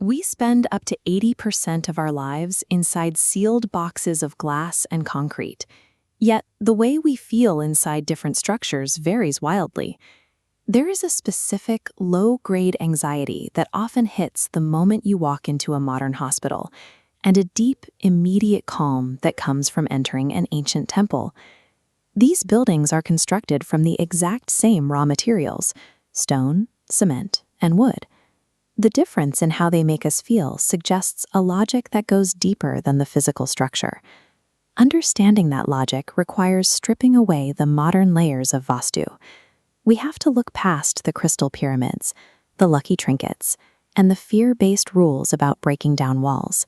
We spend up to 80% of our lives inside sealed boxes of glass and concrete. Yet, the way we feel inside different structures varies wildly. There is a specific low-grade anxiety that often hits the moment you walk into a modern hospital, and a deep, immediate calm that comes from entering an ancient temple. These buildings are constructed from the exact same raw materials: stone, cement, and wood. The difference in how they make us feel suggests a logic that goes deeper than the physical structure. Understanding that logic requires stripping away the modern layers of Vastu. We have to look past the crystal pyramids, the lucky trinkets, and the fear-based rules about breaking down walls.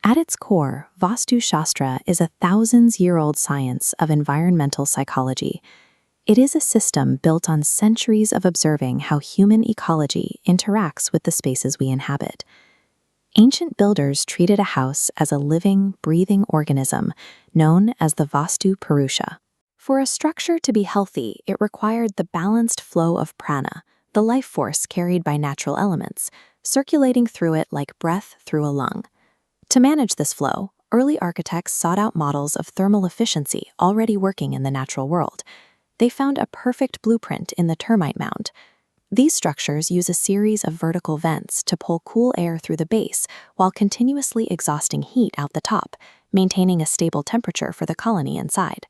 At its core, Vastu Shastra is a thousands-year-old science of environmental psychology. It is a system built on centuries of observing how human ecology interacts with the spaces we inhabit. Ancient builders treated a house as a living, breathing organism known as the Vastu Purusha. For a structure to be healthy, it required the balanced flow of prana, the life force carried by natural elements, circulating through it like breath through a lung. To manage this flow, early architects sought out models of thermal efficiency already working in the natural world. They found a perfect blueprint in the termite mound. These structures use a series of vertical vents to pull cool air through the base while continuously exhausting heat out the top, maintaining a stable temperature for the colony inside.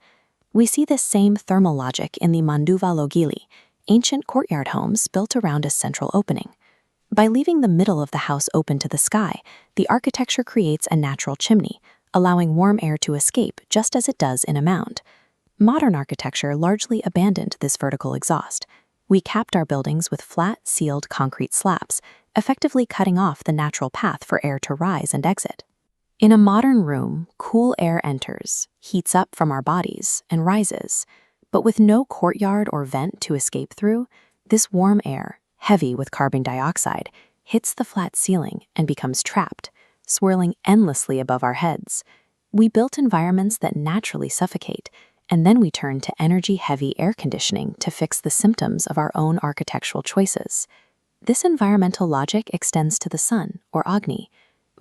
We see this same thermal logic in the Manduva Logili, ancient courtyard homes built around a central opening. By leaving the middle of the house open to the sky, the architecture creates a natural chimney, allowing warm air to escape just as it does in a mound. Modern architecture largely abandoned this vertical exhaust. We capped our buildings with flat, sealed concrete slabs, effectively cutting off the natural path for air to rise and exit. In a modern room, cool air enters, heats up from our bodies, and rises. But with no courtyard or vent to escape through, this warm air, heavy with carbon dioxide, hits the flat ceiling and becomes trapped, swirling endlessly above our heads. We built environments that naturally suffocate, and then we turn to energy-heavy air conditioning to fix the symptoms of our own architectural choices. This environmental logic extends to the sun, or Agni.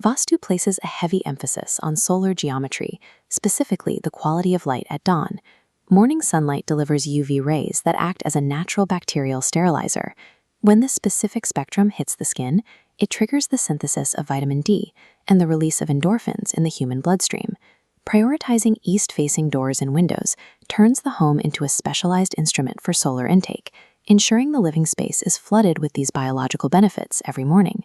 Vastu places a heavy emphasis on solar geometry, specifically the quality of light at dawn. Morning sunlight delivers UV rays that act as a natural bacterial sterilizer. When this specific spectrum hits the skin, it triggers the synthesis of vitamin D and the release of endorphins in the human bloodstream. Prioritizing east-facing doors and windows turns the home into a specialized instrument for solar intake, ensuring the living space is flooded with these biological benefits every morning.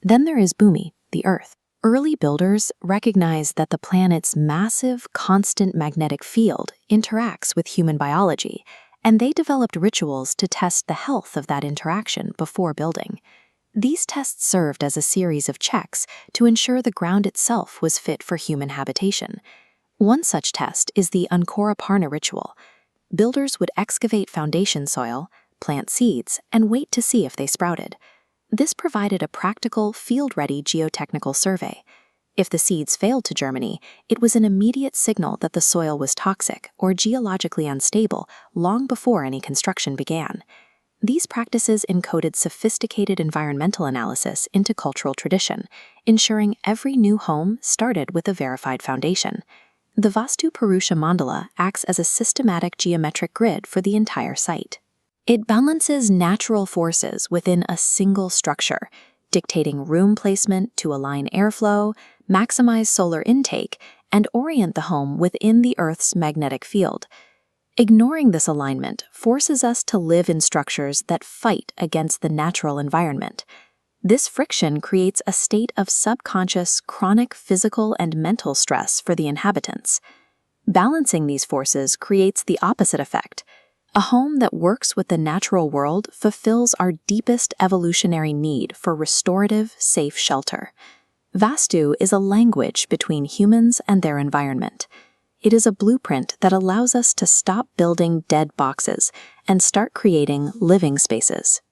Then there is Bhumi, the Earth. Early builders recognized that the planet's massive, constant magnetic field interacts with human biology, and they developed rituals to test the health of that interaction before building. These tests served as a series of checks to ensure the ground itself was fit for human habitation. One such test is the Ankora ritual. Builders would excavate foundation soil, plant seeds, and wait to see if they sprouted. This provided a practical, field-ready geotechnical survey. If the seeds failed to germinate, it was an immediate signal that the soil was toxic or geologically unstable long before any construction began. These practices encoded sophisticated environmental analysis into cultural tradition, ensuring every new home started with a verified foundation. The Vastu Purusha mandala acts as a systematic geometric grid for the entire site. It balances natural forces within a single structure, dictating room placement to align airflow, maximize solar intake, and orient the home within the Earth's magnetic field. Ignoring this alignment forces us to live in structures that fight against the natural environment. This friction creates a state of subconscious, chronic physical and mental stress for the inhabitants. Balancing these forces creates the opposite effect. A home that works with the natural world fulfills our deepest evolutionary need for restorative, safe shelter. Vastu is a language between humans and their environment. It is a blueprint that allows us to stop building dead boxes and start creating living spaces.